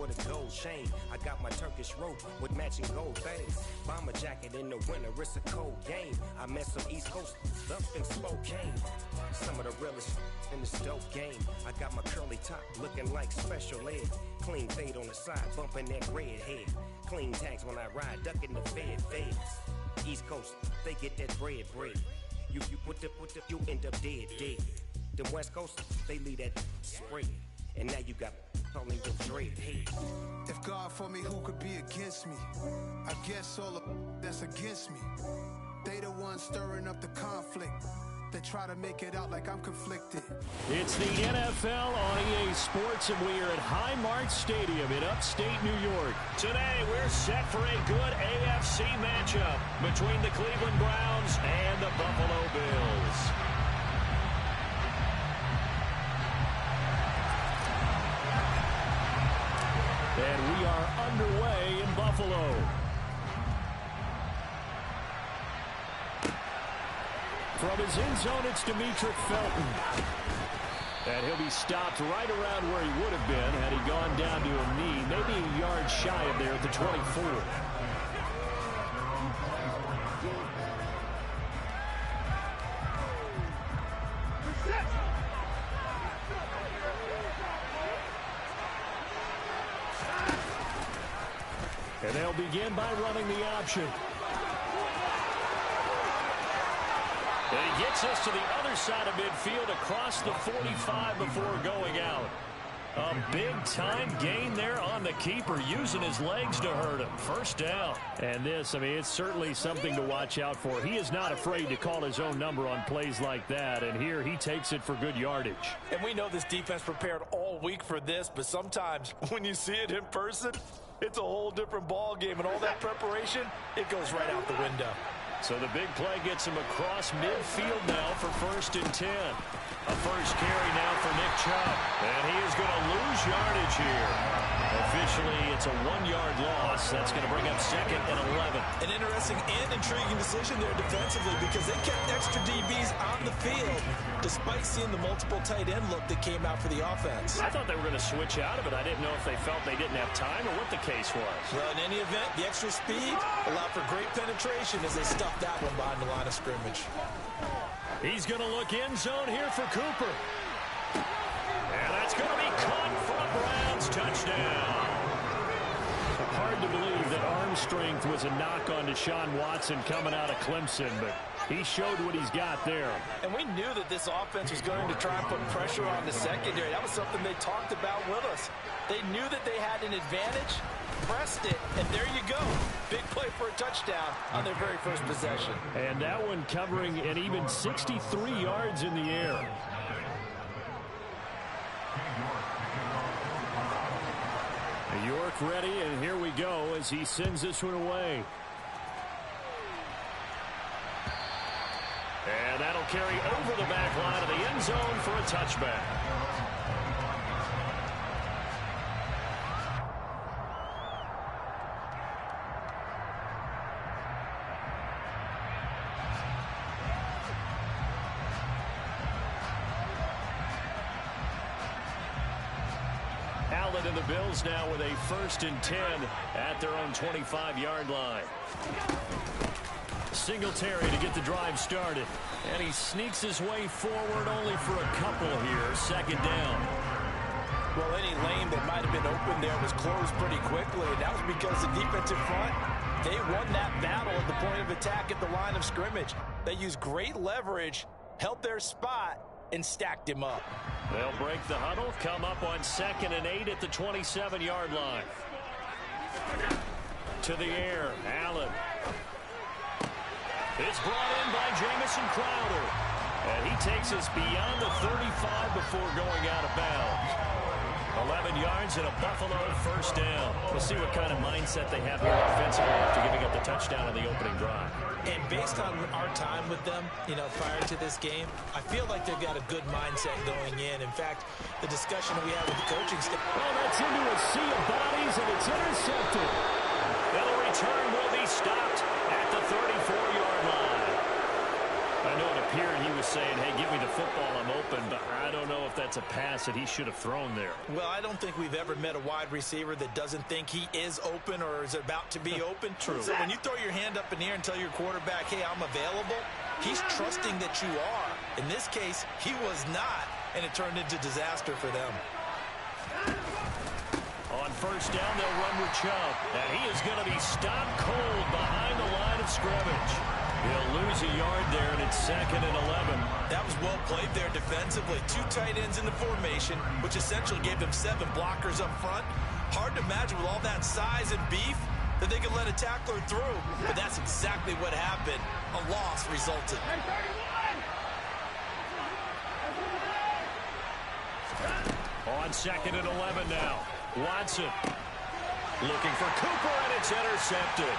with a gold chain. I got my Turkish rope with matching gold things. Bomber jacket in the winter, it's a cold game. I met some East Coast up in Spokane. Some of the realest in this dope game. I got my curly top looking like special ed. Clean fade on the side, bumping that red head. Clean tags when I ride, ducking the feds. East Coast, they get that bread. You you end up dead. The West Coast, they leave that spread. And now you got calling them dread head. If God for me, who could be against me? I guess all the that's against me. They the ones stirring up the conflict. They try to make it out like I'm conflicted. It's the NFL on EA Sports, and we are at Highmark Stadium in upstate New York. Today, we're set for a good AFC matchup between the Cleveland Browns and the Buffalo Bills. And we are underway in Buffalo. From his end zone, it's Demetric Felton. And he'll be stopped right around where he would have been had he gone down to a knee, maybe a yard shy of there at the 24. And they'll begin by running the option. And he gets us to the other side of midfield across the 45 before going out. A big-time gain there on the keeper, using his legs to hurt him. First down. And this, I mean, it's certainly something to watch out for. He is not afraid to call his own number on plays like that, and here he takes it for good yardage. And we know this defense prepared all week for this, but sometimes when you see it in person, it's a whole different ball game, and all that preparation, it goes right out the window. So the big play gets him across midfield now for 1st and 10. A first carry now for Nick Chubb. And he is going to lose yardage here. Officially, it's a 1-yard loss. That's going to bring up 2nd and 11. An interesting and intriguing decision there defensively, because they kept extra DBs on the field despite seeing the multiple tight end look that came out for the offense. I thought they were going to switch out of it. I didn't know if they felt they didn't have time or what the case was. Well, in any event, the extra speed allowed for great penetration as they stuffed that one behind the line of scrimmage. He's going to look end zone here for Cooper. And that's going to be caught for a Browns touchdown. Hard to believe that arm strength was a knock on Deshaun Watson coming out of Clemson, but he showed what he's got there. And we knew that this offense was going to try and put pressure on the secondary. That was something they talked about with us. They knew that they had an advantage, pressed it, and there you go. Big play for a touchdown on their very first possession. And that one covering an even 63 yards in the air. York ready, and here we go as he sends this one away. And that'll carry over the back line of the end zone for a touchback. Allen and the Bills now with a 1st and 10 at their own 25-yard line. Singletary to get the drive started. And he sneaks his way forward only for a couple here. 2nd down. Well, any lane that might have been open there was closed pretty quickly, and that was because the defensive front, they won that battle at the point of attack at the line of scrimmage. They used great leverage, held their spot, and stacked him up. They'll break the huddle, come up on 2nd and 8 at the 27-yard line. To the air, Allen. It's brought in by Jamison Crowder. And he takes us beyond the 35 before going out of bounds. 11 yards and a Buffalo 1st down. We'll see what kind of mindset they have here offensively after giving up the touchdown on the opening drive. And based on our time with them, you know, prior to this game, I feel like they've got a good mindset going in. In fact, the discussion that we had with the coaching staff. Well, that's into a sea of bodies, and it's intercepted. And the return will be stopped at the 34-yard line. I know it appeared he was saying, hey, give me the football, I'm open, but I don't know if that's a pass that he should have thrown there. Well, I don't think we've ever met a wide receiver that doesn't think he is open or is about to be open. True. So when you throw your hand up in the air and tell your quarterback, hey, I'm available, he's trusting that you are. In this case, he was not, and it turned into disaster for them. On first down, they'll run with Chubb, and he is going to be stopped cold behind the line of scrimmage. He'll lose a yard there, and it's 2nd and 11. That was well played there defensively. 2 tight ends in the formation, which essentially gave them 7 blockers up front. Hard to imagine with all that size and beef that they could let a tackler through, but that's exactly what happened. A loss resulted. On 2nd and 11 now. Watson looking for Cooper, and it's intercepted.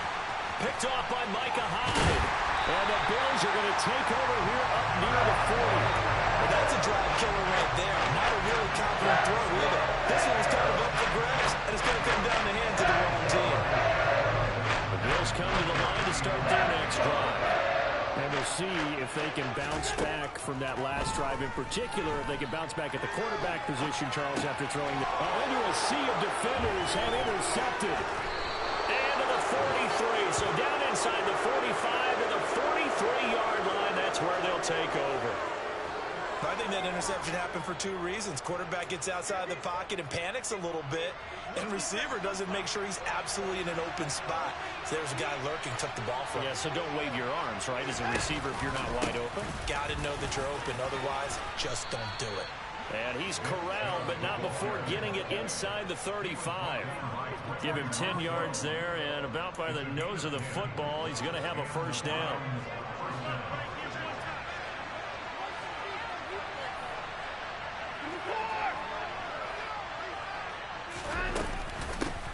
Picked off by Micah Hyde. And the Bills are going to take over here up near the 40. Well, that's a drive killer right there. Not a really confident throw either. This one was kind of up for grabs, and it's going to come down the hands of the wrong team. The Bills come to the line to start their next drive. And we'll see if they can bounce back from that last drive. In particular, if they can bounce back at the quarterback position, Charles, after throwing into a sea of defenders and intercepted. And to the 43. So down inside the 45 to the 43-yard line. That's where they'll take over. I think that interception happened for 2 reasons. Quarterback gets outside the pocket and panics a little bit, and receiver doesn't make sure he's absolutely in an open spot. So there's a guy lurking, took the ball from him. Yeah, so don't wave your arms, right, as a receiver if you're not wide open. Got to know that you're open. Otherwise, just don't do it. And he's corralled, but not before getting it inside the 35. Give him 10 yards there, and about by the nose of the football, he's going to have a first down.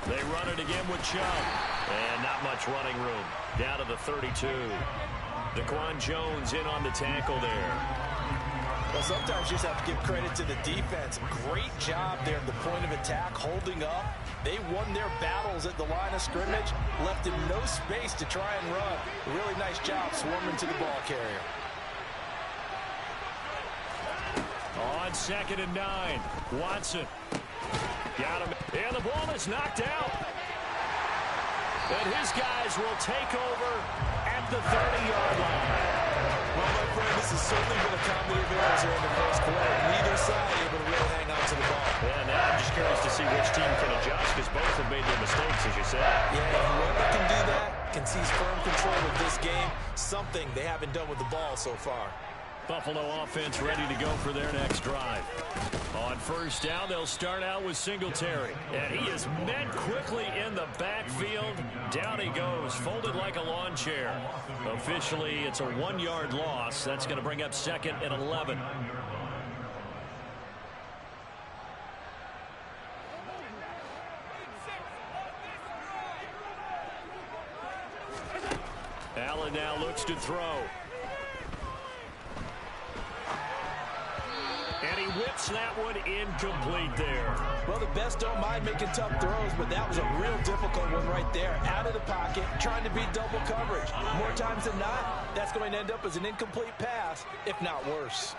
They run it again with Chubb. And not much running room. Down to the 32. Daquan Jones in on the tackle there. Well, sometimes you just have to give credit to the defense. Great job there at the point of attack, holding up. They won their battles at the line of scrimmage, left him no space to try and run. A really nice job swarming to the ball carrier. On 2nd and 9, Watson. Got him. And the ball is knocked out. And his guys will take over at the 30-yard line. Well, my friend, this has certainly been a comedy of errors here in the first quarter. Neither side able to really hang on to the ball. Yeah, now I'm just curious to see which team can adjust, because both have made their mistakes, as you said. Yeah, whoever can do that can seize firm control of this game. Something they haven't done with the ball so far. Buffalo offense ready to go for their next drive. On first down, they'll start out with Singletary. And he is met quickly in the backfield. Down he goes, folded like a lawn chair. Officially, it's a 1-yard loss. That's going to bring up 2nd and 11. Allen now looks to throw. And he whips that one incomplete there. Well, the best don't mind making tough throws, but that was a real difficult one right there. Out of the pocket, trying to beat double coverage. More times than not, that's going to end up as an incomplete pass, if not worse.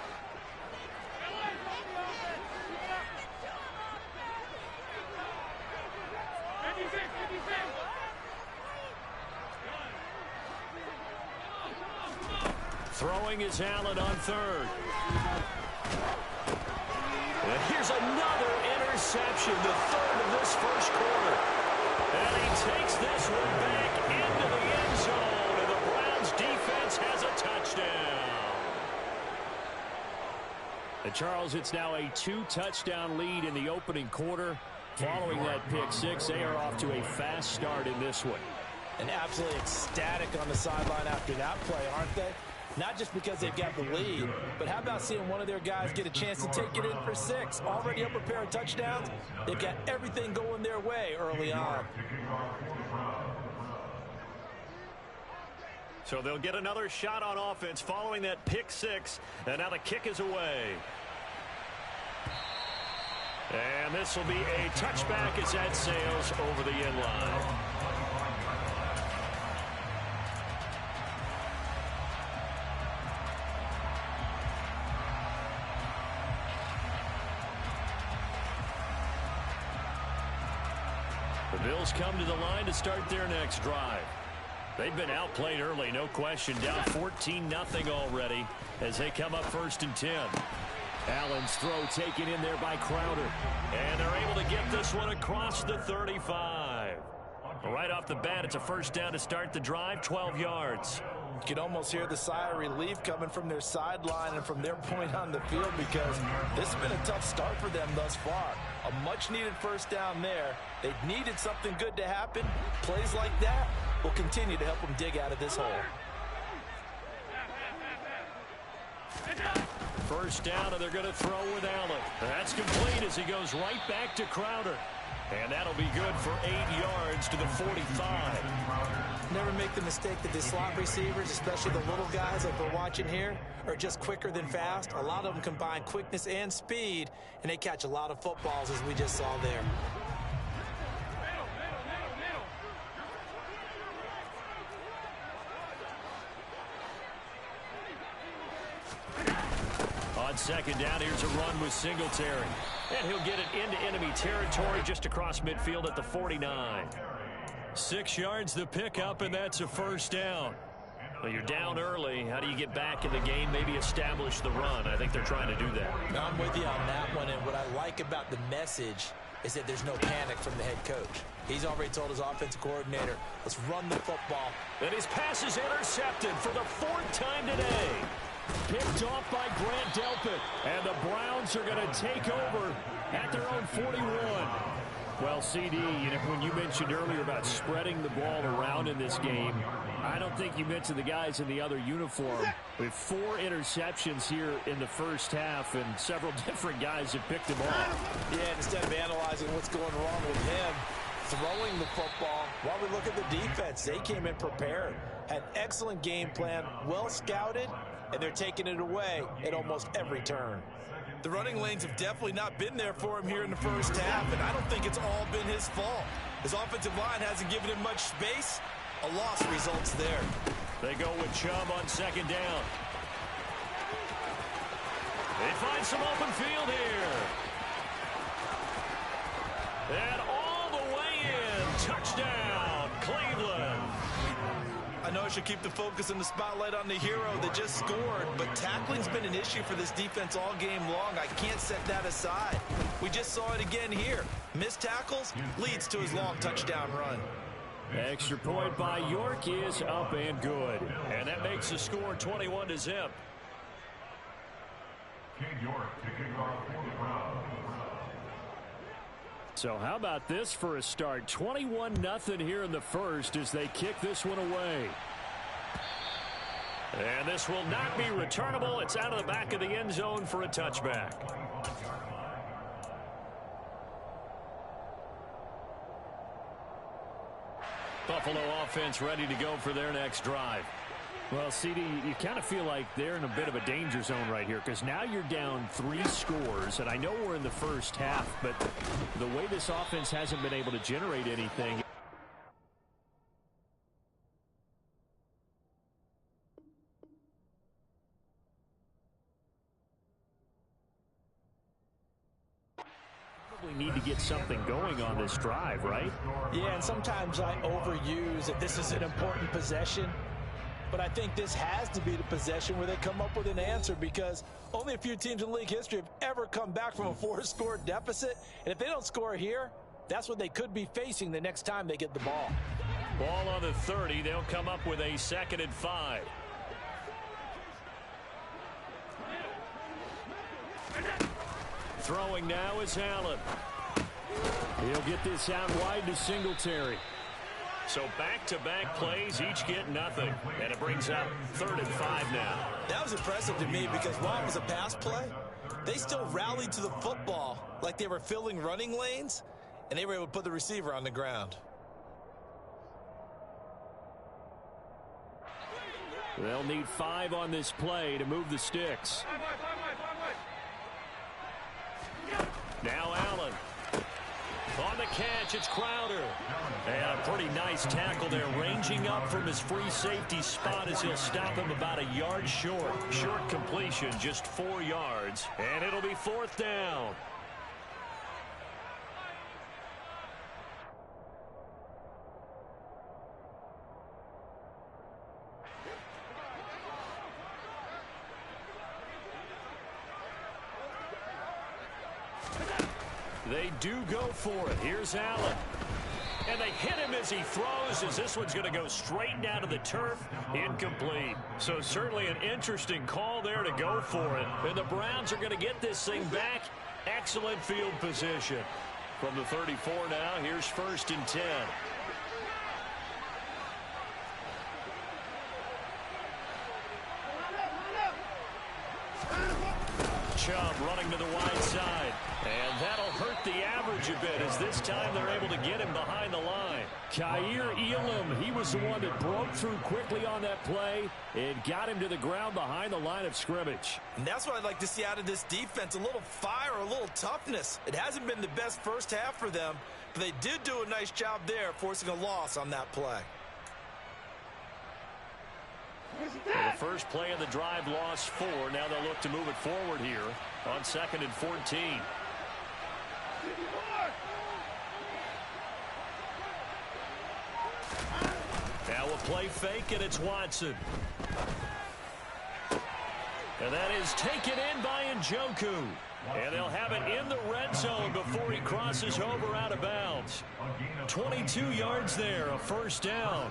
Throwing is Allen on 3rd. And here's another interception, the 3rd of this first quarter. And he takes this one back into the end zone, and the Browns defense has a touchdown. And Charles, it's now a 2-touchdown lead in the opening quarter. Following that pick six, they are off to a fast start in this one. And absolutely ecstatic on the sideline after that play, aren't they? Not just because they've got the lead, but how about seeing one of their guys get a chance to take it in for 6? Already up a pair of touchdowns. They've got everything going their way early on. So they'll get another shot on offense following that pick 6, and now the kick is away. And this will be a touchback as that sails over the end line. The Bills come to the line to start their next drive. They've been outplayed early, no question. Down 14-0 already as they come up 1st and 10. Allen's throw taken in there by Crowder. And they're able to get this one across the 35. Right off the bat, it's a first down to start the drive, 12 yards. You can almost hear the sigh of relief coming from their sideline and from their point on the field, because this has been a tough start for them thus far. A much-needed first down there. They needed something good to happen. Plays like that will continue to help them dig out of this hole. First down, and they're going to throw with Allen. That's complete as he goes right back to Crowder. And that'll be good for 8 yards to the 45. Never make the mistake that the slot receivers, especially the little guys like we're watching here, are just quicker than fast. A lot of them combine quickness and speed, and they catch a lot of footballs, as we just saw there. On second down, here's a run with Singletary. And he'll get it into enemy territory just across midfield at the 49. 6 yards the pickup, and that's a first down. Well, you're down early. How do you get back in the game, maybe establish the run? I think they're trying to do that. I'm with you on that one, and what I like about the message is that there's no panic from the head coach. He's already told his offensive coordinator, let's run the football. And his pass is intercepted for the 4th time today. Picked off by Grant Delpit. And the Browns are going to take over at their own 41. Well, CD, when you mentioned earlier about spreading the ball around in this game, I don't think you mentioned the guys in the other uniform. We have 4 interceptions here in the first half, and several different guys have picked them off. Yeah, instead of analyzing what's going wrong with him, throwing the football, while we look at the defense, they came in prepared, had excellent game plan, well scouted, and they're taking it away at almost every turn. The running lanes have definitely not been there for him here in the first half, and I don't think it's all been his fault. His offensive line hasn't given him much space. A loss results there. They go with Chubb on second down. They find some open field here. And all the way in. Touchdown, Cleveland. I know I should keep the focus and the spotlight on the hero that just scored, but tackling's been an issue for this defense all game long. I can't set that aside. We just saw it again here. Missed tackles leads to his long touchdown run. Extra point by York is up and good. And that makes the score 21-0. So how about this for a start? 21-0 here in the first as they kick this one away. And this will not be returnable. It's out of the back of the end zone for a touchback. Buffalo offense ready to go for their next drive. Well, CD, you kind of feel like they're in a bit of a danger zone right here because now you're down 3 scores, and I know we're in the first half, but the way this offense hasn't been able to generate anything. Probably need to get something going on this drive, right? Yeah, and sometimes I overuse that this is an important possession. But I think this has to be the possession where they come up with an answer, because only a few teams in league history have ever come back from a 4-score deficit. And if they don't score here, that's what they could be facing the next time they get the ball. Ball on the 30. They'll come up with a 2nd and 5. Throwing now is Allen. He'll get this out wide to Singletary. So back-to-back plays, each get nothing. And it brings up 3rd and 5 now. That was impressive to me because while it was a pass play, they still rallied to the football like they were filling running lanes, and they were able to put the receiver on the ground. They'll need 5 on this play to move the sticks. Now Allen. On the catch, it's Crowder. And a pretty nice tackle there, ranging up from his free safety spot as he'll stop him about a yard short. Short completion, just 4 yards. And it'll be 4th down. They do go for it. Here's Allen. And they hit him as he throws, as this one's going to go straight down to the turf. Incomplete. So certainly an interesting call there to go for it. And the Browns are going to get this thing back. Excellent field position. From the 34 now, here's 1st and 10. Chubb running to the wide side. And that'll hurt the average a bit, as this time they're able to get him behind the line. Kaiir Elam, he was the one that broke through quickly on that play and got him to the ground behind the line of scrimmage. And that's what I'd like to see out of this defense, a little fire, a little toughness. It hasn't been the best first half for them, but they did do a nice job there, forcing a loss on that play. The first play of the drive lost 4. Now they'll look to move it forward here on 2nd and 14. Now a play fake, and it's Watson. And that is taken in by Njoku. And they'll have it in the red zone before he crosses over out of bounds. 22 yards there, a 1st down.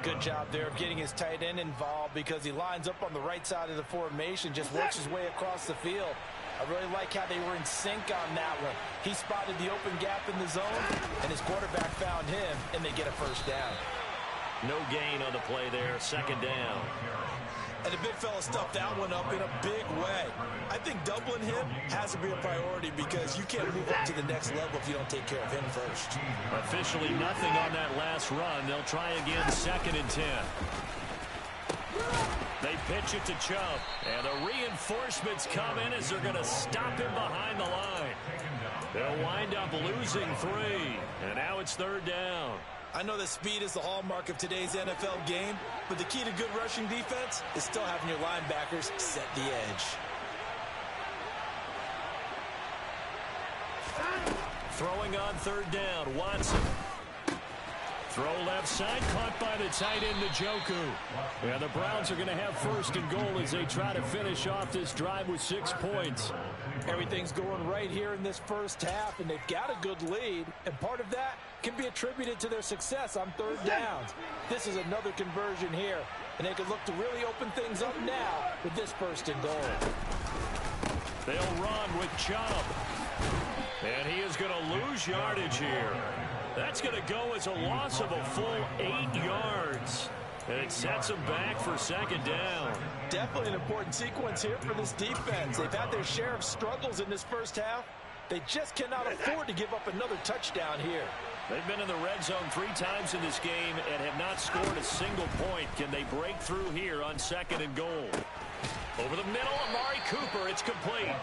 Good job there of getting his tight end involved, because he lines up on the right side of the formation, just works his way across the field. I really like how they were in sync on that one. He spotted the open gap in the zone, and his quarterback found him, and they get a 1st down. No gain on the play there, 2nd down. And the big fella stuffed that one up in a big way. I think doubling him has to be a priority, because you can't move up to the next level if you don't take care of him first. Officially nothing on that last run. They'll try again, 2nd and 10. They pitch it to Chubb, and the reinforcements come in as they're going to stop him behind the line. They'll wind up losing 3, and now it's 3rd down. I know that speed is the hallmark of today's NFL game, but the key to good rushing defense is still having your linebackers set the edge. Throwing on 3rd down, Watson. Throw left side, caught by the tight end, Njoku. Yeah, the Browns are going to have 1st and goal as they try to finish off this drive with 6 points. Everything's going right here in this first half, and they've got a good lead, and part of that can be attributed to their success on 3rd downs. This is another conversion here, and they can look to really open things up now with this 1st and goal. They'll run with Chubb, and he is going to lose yardage here. That's going to go as a loss of a full 8 yards. And it sets them back for 2nd down. Definitely an important sequence here for this defense. They've had their share of struggles in this first half. They just cannot afford to give up another touchdown here. They've been in the red zone 3 times in this game and have not scored a single point. Can they break through here on 2nd and goal? Over the middle, Amari Cooper. It's complete.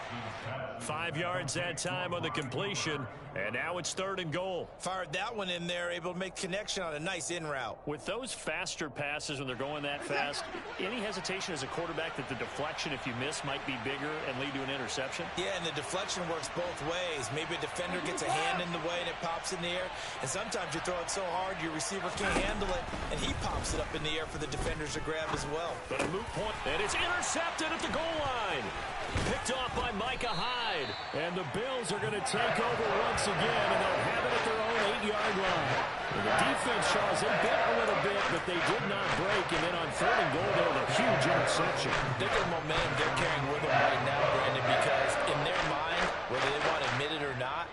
5 yards that time on the completion, and now it's 3rd and goal. Fired that one in there, able to make connection on a nice in route. With those faster passes when they're going that fast, any hesitation as a quarterback that the deflection, if you miss, might be bigger and lead to an interception? Yeah, and the deflection works both ways. Maybe a defender gets a hand in the way and it pops in the air, and sometimes you throw it so hard your receiver can't handle it, and he pops it up in the air for the defenders to grab as well. But a moot point, and it's intercepted at the goal line. Picked off by Micah Hyde. And the Bills are going to take over once again, and they'll have it at their own 8-yard line. And the defense, Charles, they bit a little bit, but they did not break. And then on 3rd and goal, there was a huge interception. Look at the momentum they're carrying with them right now, Brandon, because in their mind, whether they want to admit it or not,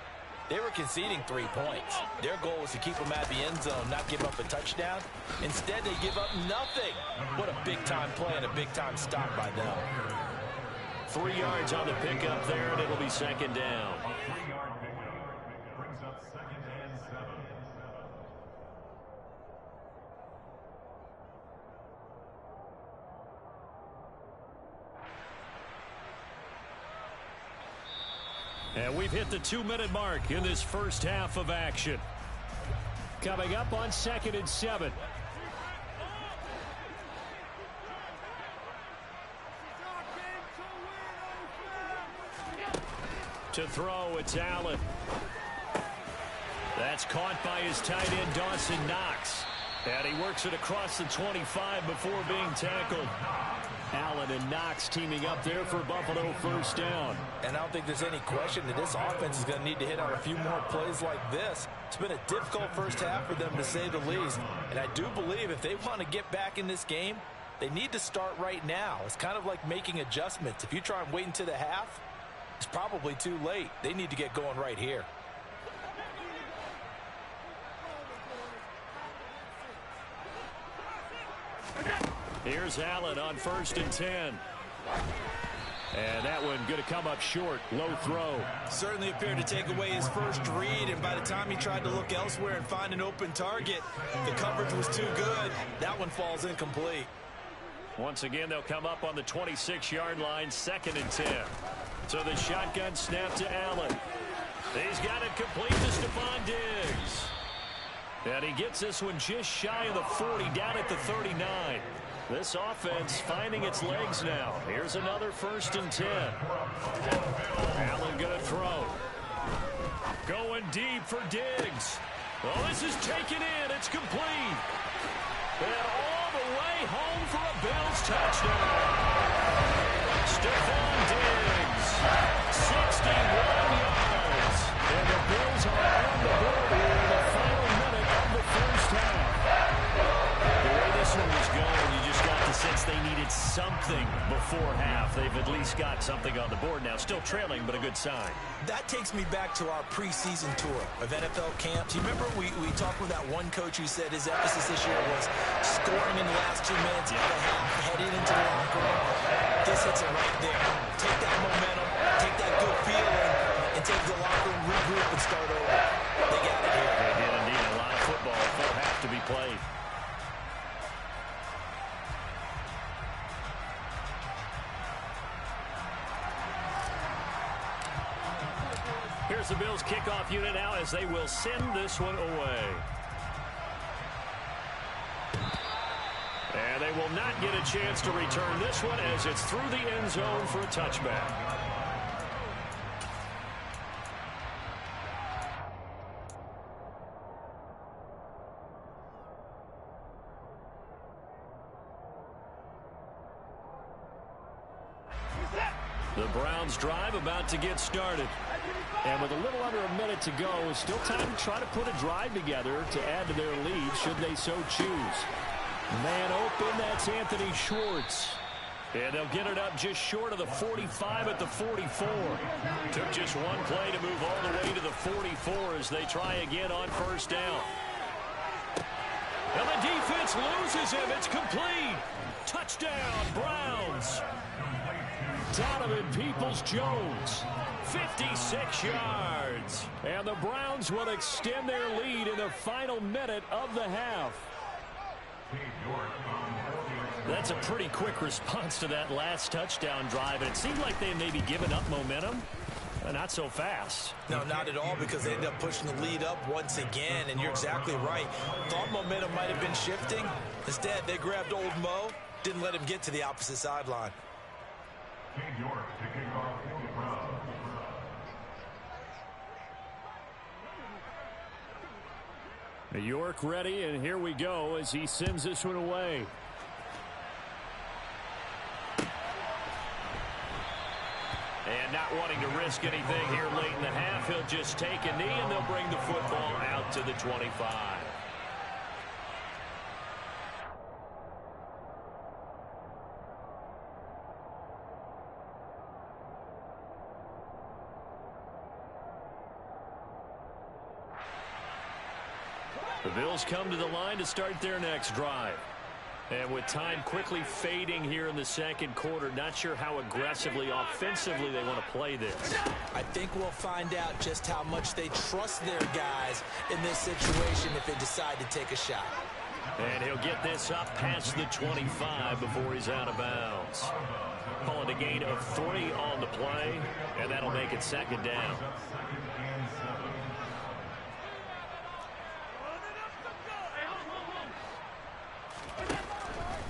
they were conceding 3 points. Their goal was to keep them at the end zone, not give up a touchdown. Instead, they give up nothing. What a big-time play and a big-time stop by them. 3 yards on the pickup there, and it'll be 2nd down. And we've hit the 2-minute mark in this first half of action. Coming up on 2nd and 7. To throw, it's Allen. That's caught by his tight end, Dawson Knox. And he works it across the 25 before being tackled. Allen and Knox teaming up there for Buffalo first down. And I don't think there's any question that this offense is going to need to hit on a few more plays like this. It's been a difficult first half for them, to say the least. And I do believe if they want to get back in this game, they need to start right now. It's kind of like making adjustments. If you try and wait until the half, it's probably too late. They need to get going right here. Here's Allen on 1st and 10. And that one going to come up short. Low throw. Certainly appeared to take away his first read, and by the time he tried to look elsewhere and find an open target, the coverage was too good. That one falls incomplete. Once again, they'll come up on the 26-yard line, 2nd and 10. So the shotgun snap to Allen. He's got it complete to Stephon Diggs. And he gets this one just shy of the 40, down at the 39. This offense finding its legs now. Here's another 1st and 10. Allen going to throw. Going deep for Diggs. Oh, this is taken in. It's complete. And all the way home for a Bills touchdown. Stephon Diggs, 61 yards. And the Bills are on the board here in the final minute of the first half. The way this one was going, you just got the sense they needed something before half. They've at least got something on the board now. Still trailing, but a good sign. That takes me back to our preseason tour of NFL camps. You remember we talked with that one coach who said his emphasis this year was scoring in the last 2 minutes of the half, heading into the locker room. This hits it right there. Take that momentum, take that good feeling, and take the locker room, regroup, and start over. They got it here. They did indeed. A lot of football, full half to be played. Here's the Bills kickoff unit now as they will send this one away. And they will not get a chance to return this one as it's through the end zone for a touchback. The Browns drive about to get started. And with a little under a minute to go, it's still time to try to put a drive together to add to their lead should they so choose. Man open, that's Anthony Schwartz. And they'll get it up just short of the 45 at the 44. Took just one play to move all the way to the 44 as they try again on 1st down. And the defense loses him. It's complete. Touchdown, Browns. Donovan Peoples-Jones, 56 yards. And the Browns will extend their lead in the final minute of the half. That's a pretty quick response to that last touchdown drive. And it seemed like they may be giving up momentum. Not so fast. No, not at all, because they ended up pushing the lead up once again. And you're exactly right. Thought momentum might have been shifting. Instead, they grabbed old Mo, didn't let him get to the opposite sideline. New York ready, and here we go as he sends this one away. And not wanting to risk anything here late in the half, he'll just take a knee, and they'll bring the football out to the 25. The Bills come to the line to start their next drive. And with time quickly fading here in the second quarter, not sure how aggressively, offensively they want to play this. I think we'll find out just how much they trust their guys in this situation if they decide to take a shot. And he'll get this up past the 25 before he's out of bounds. Calling a gain of 3 on the play, and that'll make it 2nd down.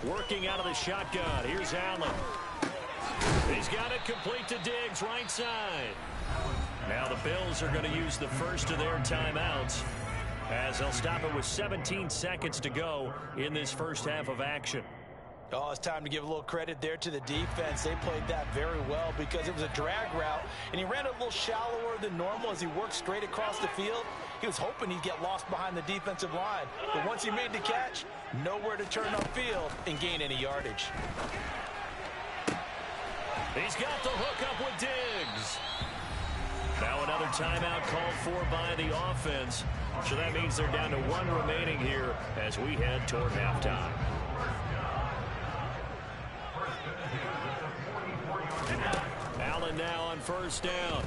Working out of the shotgun. Here's Allen. He's got it complete to Diggs, right side. Now the Bills are going to use the first of their timeouts as they'll stop it with 17 seconds to go in this first half of action. Oh, it's time to give a little credit there to the defense. They played that very well because it was a drag route, and he ran a little shallower than normal as he worked straight across the field. He was hoping he'd get lost behind the defensive line, but once he made the catch, nowhere to turn upfield and gain any yardage. He's got the hookup with Diggs. Now another timeout called for by the offense. So that means they're down to 1 remaining here as we head toward halftime. Allen now on first down.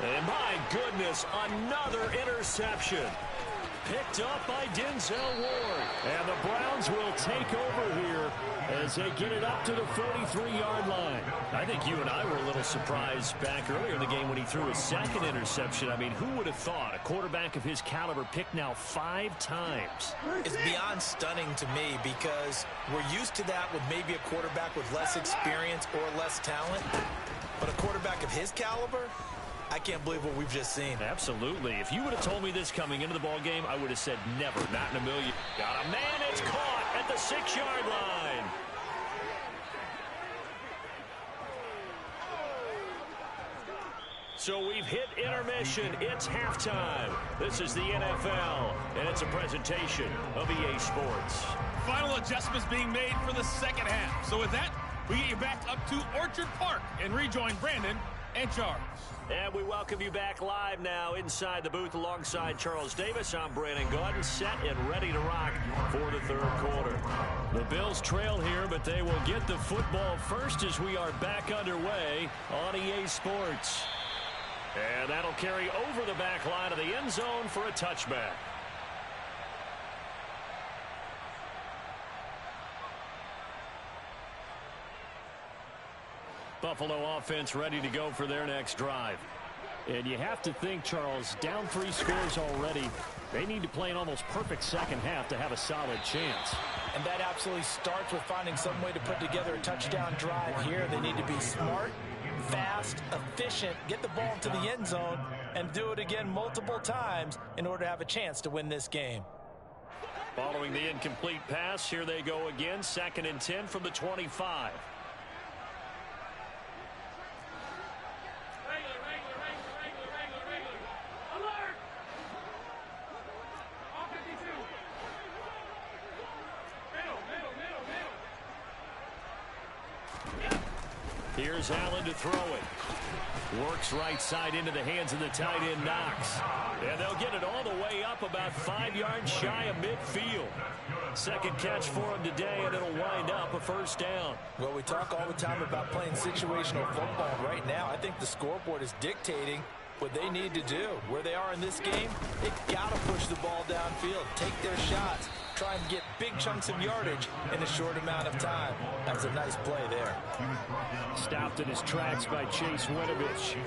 And my goodness, another interception. Picked up by Denzel Ward. And the Browns will take over here as they get it up to the 43-yard line. I think you and I were a little surprised back earlier in the game when he threw his second interception. I mean, who would have thought a quarterback of his caliber picked now 5 times? It's beyond stunning to me because we're used to that with maybe a quarterback with less experience or less talent. But a quarterback of his caliber, I can't believe what we've just seen. Absolutely. If you would have told me this coming into the ball game, I would have said never, not in a million. Got a man, it's caught at the 6-yard line. So we've hit intermission. It's halftime. This is the NFL, and it's a presentation of EA Sports. Final adjustments being made for the second half. So with that, we get you back up to Orchard Park and rejoin Brandon and Charles. And we welcome you back live now inside the booth alongside Charles Davis. I'm Brandon Gaudin, set and ready to rock for the third quarter. The Bills trail here, but they will get the football first as we are back underway on EA Sports. And that'll carry over the back line of the end zone for a touchback. Buffalo offense ready to go for their next drive. And you have to think, Charles, down 3 scores already. They need to play an almost perfect second half to have a solid chance. And that absolutely starts with finding some way to put together a touchdown drive here. They need to be smart, fast, efficient, get the ball into the end zone, and do it again multiple times in order to have a chance to win this game. Following the incomplete pass, here they go again. 2nd and 10 from the 25. Here's Allen to throw it. Works right side into the hands of the tight end Knox. And they'll get it all the way up about 5 yards shy of midfield. Second catch for him today, and it'll wind up a first down. Well, we talk all the time about playing situational football. Right now, I think the scoreboard is dictating what they need to do. Where they are in this game, they've got to push the ball downfield, take their shots, try and get big chunks of yardage in a short amount of time. That was a nice play there. Stopped in his tracks by Chase Winovich.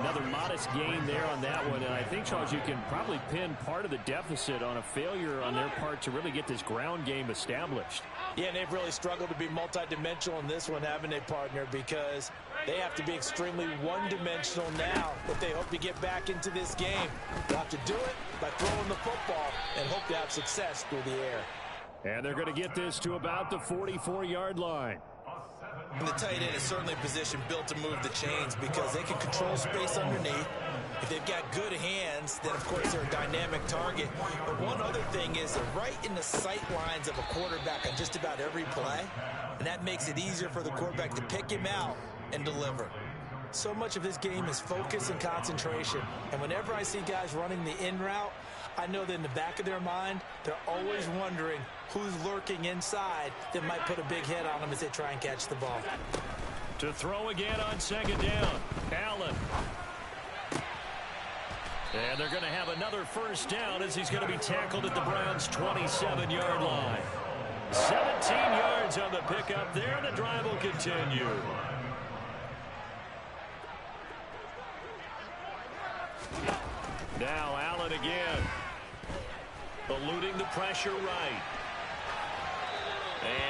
Another modest gain there on that one. And I think, Charles, you can probably pin part of the deficit on a failure on their part to really get this ground game established. Yeah, and they've really struggled to be multidimensional in this one, haven't they, partner? Because they have to be extremely one-dimensional now if they hope to get back into this game. They'll have to do it by throwing the football and hope to have success through the air. And they're going to get this to about the 44-yard line. And the tight end is certainly a position built to move the chains because they can control space underneath. If they've got good hands, then, of course, they're a dynamic target. But one other thing is they're right in the sight lines of a quarterback on just about every play, and that makes it easier for the quarterback to pick him out and deliver. So much of this game is focus and concentration. And whenever I see guys running the in route, I know that in the back of their mind, they're always wondering who's lurking inside that might put a big hit on them as they try and catch the ball. To throw again on 2nd down, Allen. And they're going to have another first down as he's going to be tackled at the Browns' 27-yard line. 17 yards on the pickup there. The drive will continue. Now Allen again. Eluding the pressure right.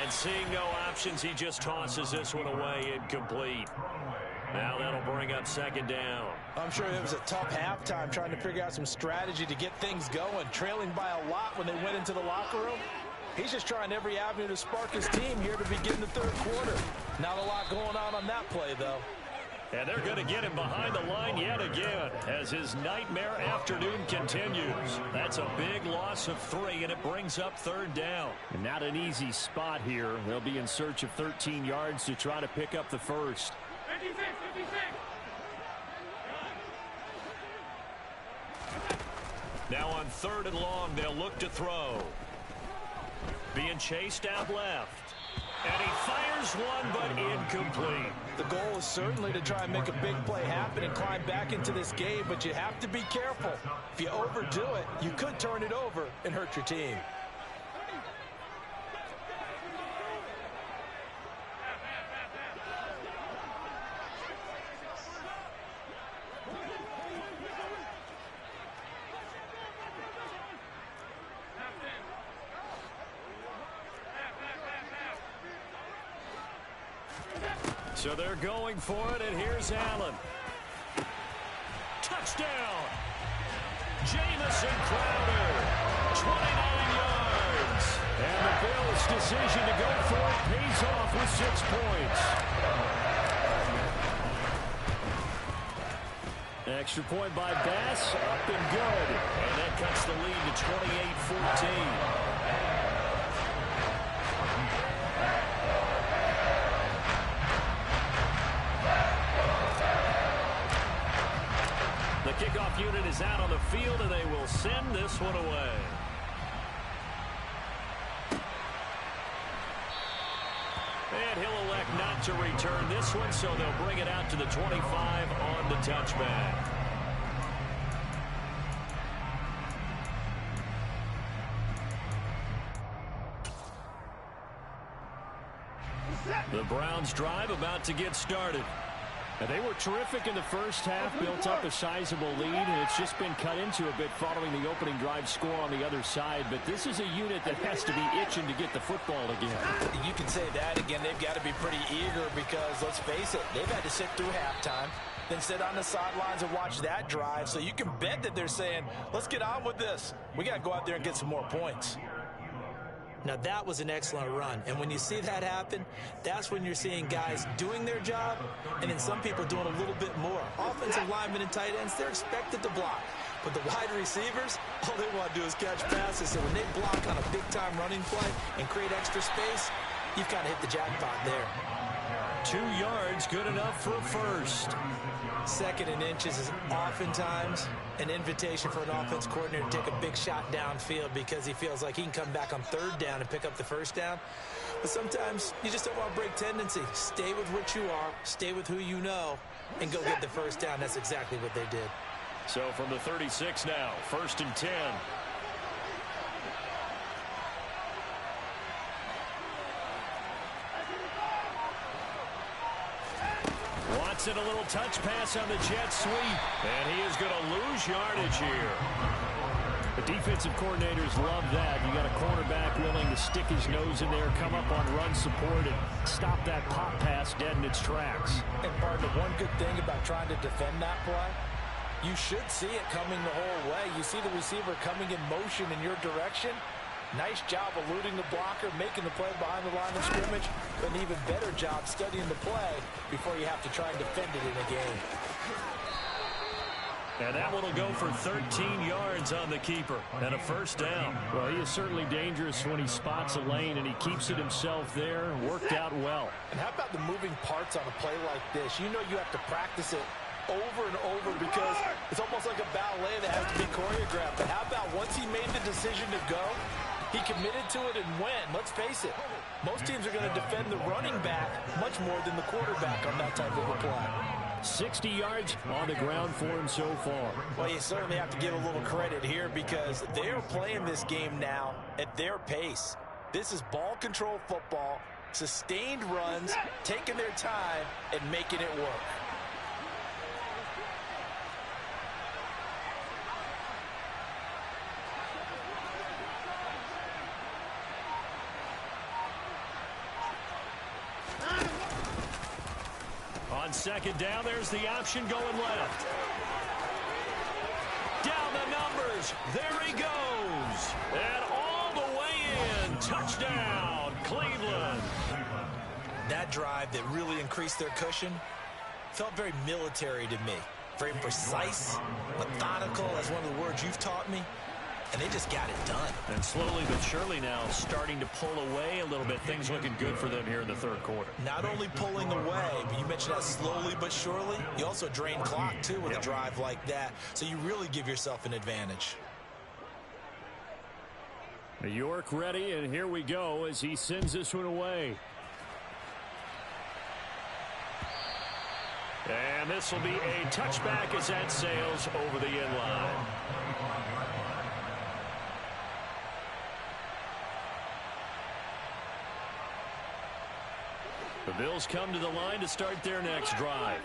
And seeing no options, he just tosses this one away incomplete. Now that'll bring up 2nd down. I'm sure it was a tough halftime trying to figure out some strategy to get things going. Trailing by a lot when they went into the locker room. He's just trying every avenue to spark his team here to begin the third quarter. Not a lot going on that play, though. And they're going to get him behind the line yet again as his nightmare afternoon continues. That's a big loss of 3, and it brings up third down. And not an easy spot here. They'll be in search of 13 yards to try to pick up the first. 56. Now on 3rd and long, they'll look to throw. Being chased out left. And he fires one, but incomplete. The goal is certainly to try and make a big play happen and climb back into this game, but you have to be careful. If you overdo it, you could turn it over and hurt your team. So they're going for it, and here's Allen. Touchdown! Jamison Crowder, 29 yards. And the Bills' decision to go for it pays off with 6 points. Extra point by Bass, Up and good. And that cuts the lead to 28-14. The kickoff unit is out on the field, and they will send this one away. And he'll elect not to return this one, so they'll bring it out to the 25 on the touchback. The Browns' drive about to get started. They were terrific in the first half, built up a sizable lead, and it's just been cut into a bit following the opening drive score on the other side. But this is a unit that has to be itching to get the football again. You can say that again. They've got to be pretty eager because, let's face it, they've had to sit through halftime, then sit on the sidelines and watch that drive. So you can bet that they're saying, let's get on with this. We got to go out there and get some more points. Now, that was an excellent run. And when you see that happen, that's when you're seeing guys doing their job and then some people doing a little bit more. Offensive linemen and tight ends, they're expected to block. But the wide receivers, all they want to do is catch passes. So when they block on a big-time running play and create extra space, you've kind of hit the jackpot there. 2 yards, good enough for a first. 2nd and inches is oftentimes an invitation for an offense coordinator to take a big shot downfield because he feels like he can come back on 3rd down and pick up the first down. But sometimes you just don't want to break tendency. Stay with what you are, stay with who you know, and go get the first down. That's exactly what they did. So from the 36 now, 1st and 10. Watson, a little touch pass on the jet sweep. And he is going to lose yardage here. The defensive coordinators love that. You got a cornerback willing to stick his nose in there, come up on run support, and stop that pop pass dead in its tracks. And partner, one good thing about trying to defend that play, you should see it coming the whole way. You see the receiver coming in motion in your direction. Nice job eluding the blocker, making the play behind the line of scrimmage, but an even better job studying the play before you have to try and defend it in a game. And that one will go for 13 yards on the keeper and a first down. Well, he is certainly dangerous when he spots a lane, and he keeps it himself there. Worked out well. And how about the moving parts on a play like this? You know you have to practice it over and over because it's almost like a ballet that has to be choreographed. But how about once he made the decision to go, he committed to it and went. Let's face it, most teams are going to defend the running back much more than the quarterback on that type of a play. 60 yards on the ground for him so far. Well, you certainly have to give a little credit here because they are playing this game now at their pace. This is ball control football, sustained runs, taking their time, and making it work. On 2nd down, there's the option going left. Down the numbers. There he goes. And all the way in Touchdown, Cleveland. That drive that really increased their cushion felt very military to me. Very precise, methodical, that's one of the words you've taught me. And they just got it done. And slowly but surely now starting to pull away a little bit. Things looking good for them here in the third quarter. Not only pulling away, but you mentioned that slowly but surely. You also drain clock, too, with a drive like that. So you really give yourself an advantage. New York ready, and here we go as he sends this one away. And this will be a touchback as that sails over the end line. The Bills come to the line to start their next drive.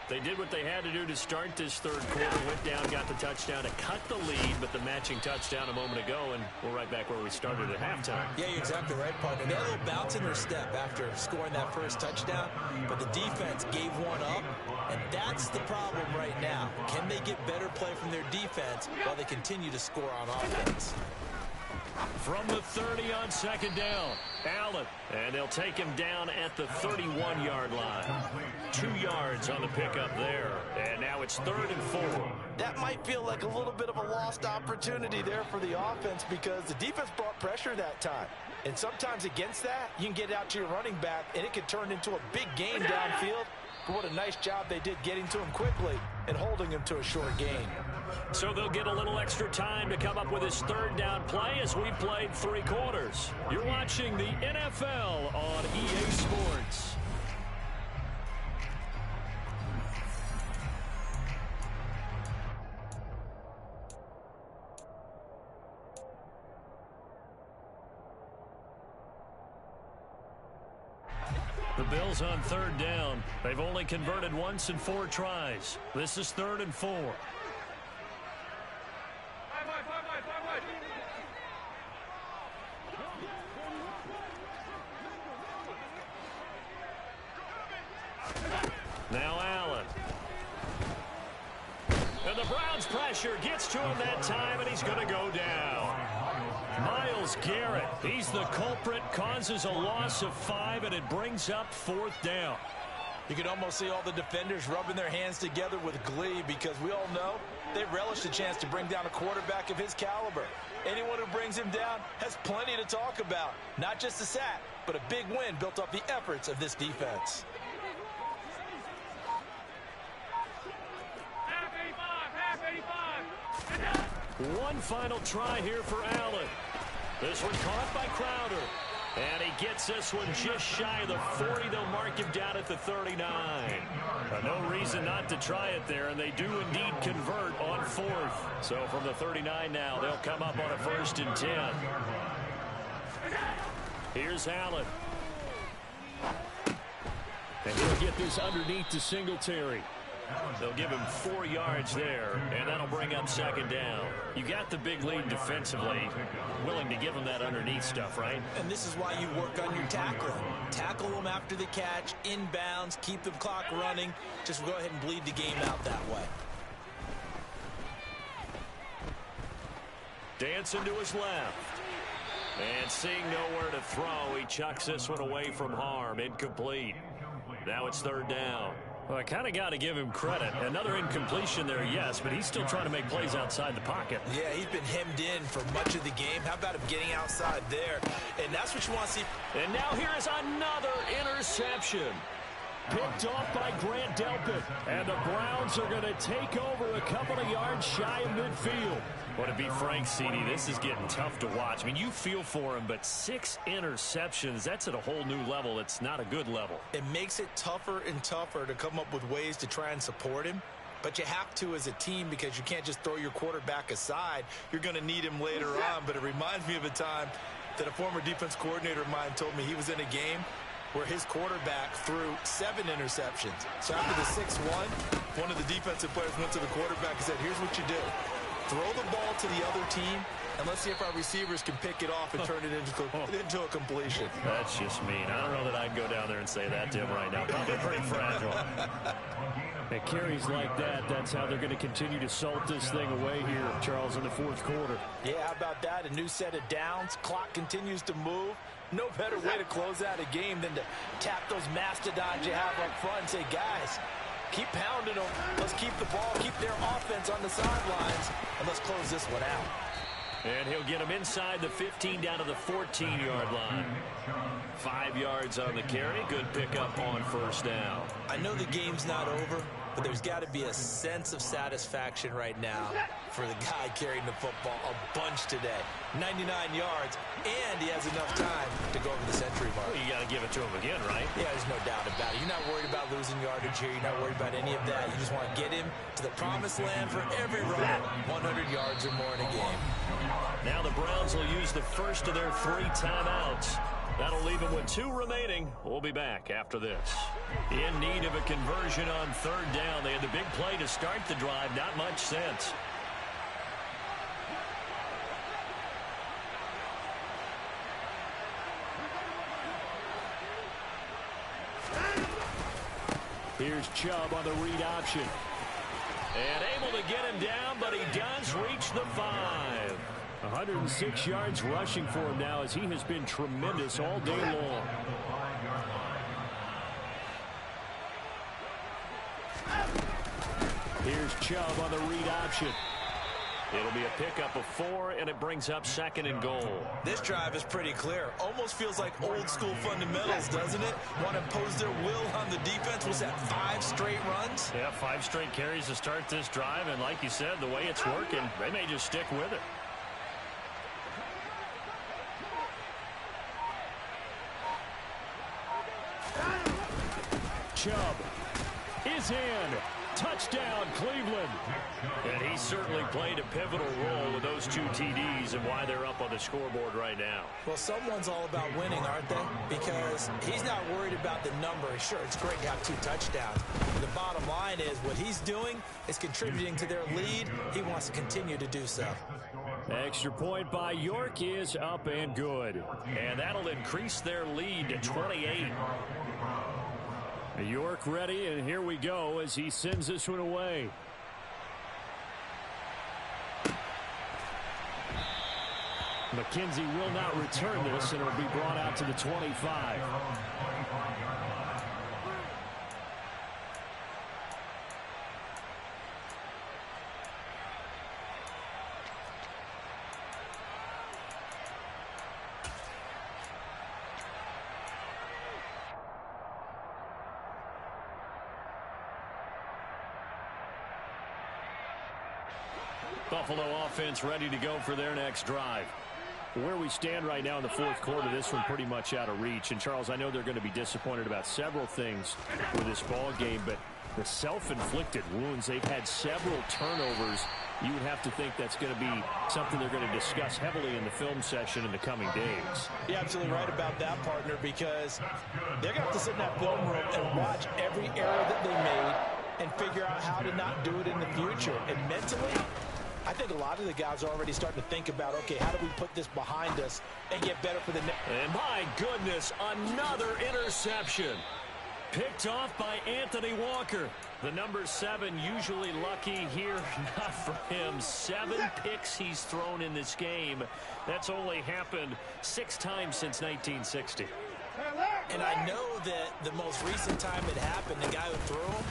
They did what they had to do to start this third quarter. Went down, got the touchdown to cut the lead, but the matching touchdown a moment ago, and we're right back where we started at halftime. Yeah, you're exactly right, partner. They had a little bounce in their step after scoring that first touchdown, but the defense gave one up, and that's the problem right now. Can they get better play from their defense while they continue to score on offense? From the 30 on second down, Allen. And they'll take him down at the 31-yard line. 2 yards on the pickup there. And now it's 3rd and 4. That might feel like a little bit of a lost opportunity there for the offense because the defense brought pressure that time. And sometimes against that, you can get out to your running back, and it could turn into a big gain downfield. But what a nice job they did getting to him quickly and holding him to a short gain. So they'll get a little extra time to come up with his third down play as we played 3 quarters. You're watching the NFL on EA Sports. The Bills on 3rd down. They've only converted once in 4 tries. This is 3rd and 4. Now Allen. And the Browns' pressure gets to him that time, and he's going to go down. Myles Garrett, he's the culprit, causes a loss of 5, and it brings up 4th down. You can almost see all the defenders rubbing their hands together with glee because we all know they relish the chance to bring down a quarterback of his caliber. Anyone who brings him down has plenty to talk about. Not just a sack, but a big win built off the efforts of this defense. One final try here for Allen. This one caught by Crowder. And he gets this one just shy of the 40. They'll mark him down at the 39. No reason not to try it there, and they do indeed convert on 4th. So from the 39 now, they'll come up on a 1st and 10. Here's Allen. And he'll get this underneath to Singletary. They'll give him 4 yards there, and that'll bring up 2nd down. You got the big lead defensively, willing to give him that underneath stuff, right? And this is why you work on your tackling. Tackle them after the catch, inbounds, keep the clock running. Just go ahead and bleed the game out that way. Dancing to his left. And seeing nowhere to throw, he chucks this one away from harm. Incomplete. Now it's 3rd down. Well, I kind of got to give him credit. Another incompletion there, yes, but he's still trying to make plays outside the pocket. Yeah, he's been hemmed in for much of the game. How about him getting outside there? And that's what you want to see. And now here's another interception. Picked off by Grant Delpit. And the Browns are going to take over a couple of yards shy of midfield. Well, to be frank, CD, this is getting tough to watch. I mean, you feel for him, but 6 interceptions, that's at a whole new level. It's not a good level. It makes it tougher and tougher to come up with ways to try and support him. But you have to as a team because you can't just throw your quarterback aside. You're going to need him later on. But it reminds me of a time that a former defense coordinator of mine told me he was in a game where his quarterback threw 7 interceptions. So after the 6-1, one of the defensive players went to the quarterback and said, here's what you do. Throw the ball to the other team, and let's see if our receivers can pick it off and turn it into a completion. That's just mean. I don't know that I'd go down there and say that to him right now. Probably pretty fragile. And carries like that, that's how they're going to continue to salt this thing away here, Charles, in the fourth quarter. Yeah, how about that? A new set of downs. Clock continues to move. No better way to close out a game than to tap those mastodons you have up front and say, guys, keep pounding them. Let's keep the ball, keep their offense on the sidelines, and let's close this one out. And he'll get him inside the 15 down to the 14-yard line. 5 yards on the carry. Good pickup on first down. I know the game's not over, but there's got to be a sense of satisfaction right now for the guy carrying the football a bunch today. 99 yards, and he has enough time to go over the century mark. Well, you got to give it to him again, right? Yeah, there's no doubt about it. You're not worried about losing yardage here. You're not worried about any of that. You just want to get him to the promised land for every run, 100 yards or more in a game. Now the Browns will use the first of their 3 timeouts. That'll leave them with 2 remaining. We'll be back after this. In need of a conversion on third down. They had the big play to start the drive. Not much sense. Here's Chubb on the read option. And able to get him down, but he does reach the 5. 106 yards rushing for him now as he has been tremendous all day long. Here's Chubb on the read option. It'll be a pickup of 4, and it brings up 2nd and goal. This drive is pretty clear. Almost feels like old school fundamentals, doesn't it? Want to impose their will on the defense. Was that 5 straight runs? Yeah, 5 straight carries to start this drive, and like you said, the way it's working, they may just stick with it. Chubb is in. Touchdown, Cleveland. And he certainly played a pivotal role with those 2 TDs and why they're up on the scoreboard right now. Well, someone's all about winning, aren't they? Because he's not worried about the number. Sure, it's great to have 2 touchdowns. The bottom line is what he's doing is contributing to their lead. He wants to continue to do so. Extra point by York is up and good. And that'll increase their lead to 28. York ready, and here we go as he sends this one away. McKenzie will not return this, and it'll be brought out to the 25. Buffalo offense ready to go for their next drive. Where we stand right now in the fourth quarter, this one pretty much out of reach. And, Charles, I know they're going to be disappointed about several things with this ball game, but the self-inflicted wounds, they've had several turnovers. You would have to think that's going to be something they're going to discuss heavily in the film session in the coming days. You're absolutely right about that, partner, because they're going to have to sit in that film room and watch every error that they made and figure out how to not do it in the future. And mentally, I think a lot of the guys are already starting to think about, okay, how do we put this behind us and get better for the next? And my goodness, another interception. Picked off by Anthony Walker. The number 7 usually lucky here. Not for him. 7 picks he's thrown in this game. That's only happened 6 times since 1960. And I know that the most recent time it happened, the guy who threw him,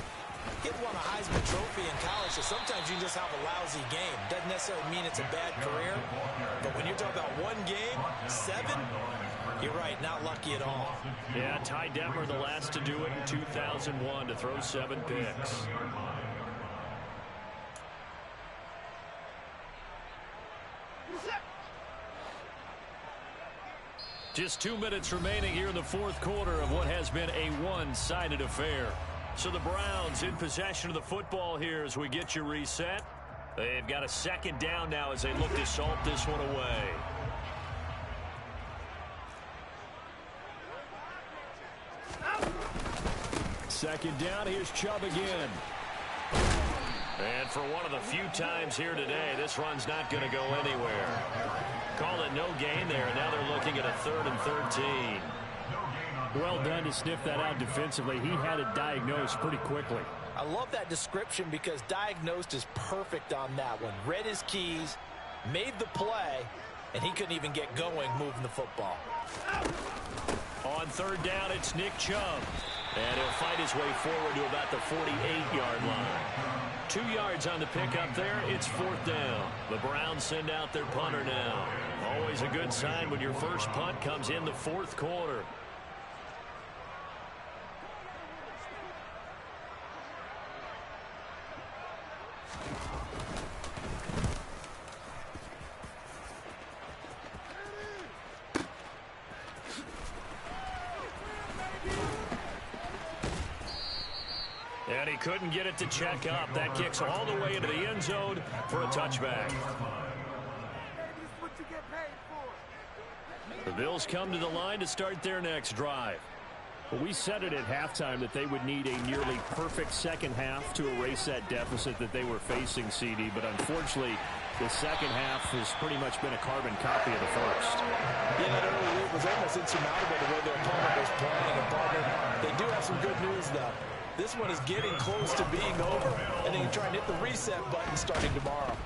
he had won a Heisman Trophy in college, so sometimes you just have a lousy game. Doesn't necessarily mean it's a bad career, but when you're talking about one game, 7, you're right, not lucky at all. Yeah, Ty Detmer, the last to do it in 2001, to throw 7 picks. Just 2 minutes remaining here in the fourth quarter of what has been a one-sided affair. So the Browns in possession of the football here as we get you reset. They've got a second down now as they look to salt this one away. Second down, here's Chubb again. And for one of the few times here today, this run's not going to go anywhere. Call it no gain there, and now they're looking at a 3rd and 13. Well done to sniff that out defensively. He had it diagnosed pretty quickly. I love that description because diagnosed is perfect on that one. Read his keys, made the play, and he couldn't even get going moving the football. On third down, it's Nick Chubb. And he'll fight his way forward to about the 48-yard line. 2 yards on the pickup there. It's fourth down. The Browns send out their punter now. Always a good sign when your first punt comes in the fourth quarter. And he couldn't get it to check up. That kicks all the way into the end zone for a touchback. The Bills come to the line to start their next drive. Well, we said it at halftime that they would need a nearly perfect second half to erase that deficit that they were facing, CD. But unfortunately, the second half has pretty much been a carbon copy of the first. Yeah, that early lead was almost insurmountable the way their opponent was playing. And partner, they do have some good news, though. This one is getting close to being over, and they can try and hit the reset button starting tomorrow.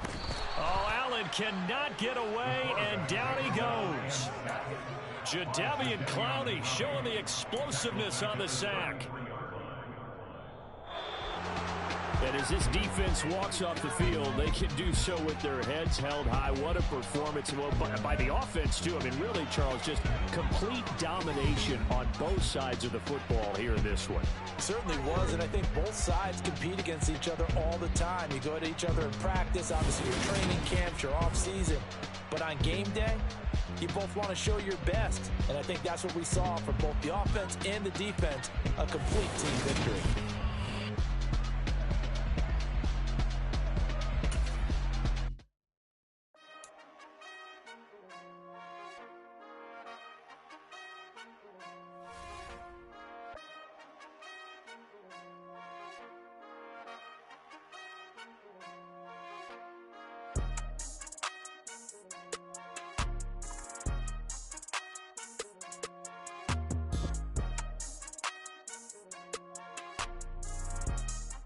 Oh, Allen cannot get away, and down he goes. Jadeveon Clowney showing the explosiveness on the sack. And as this defense walks off the field, they can do so with their heads held high. What a performance. Well, by the offense, too. I mean, really, Charles, just complete domination on both sides of the football here in this one. It certainly was, and I think both sides compete against each other all the time. You go at each other in practice, obviously your training camps, your off-season. But on game day, you both want to show your best. And I think that's what we saw from both the offense and the defense, a complete team victory.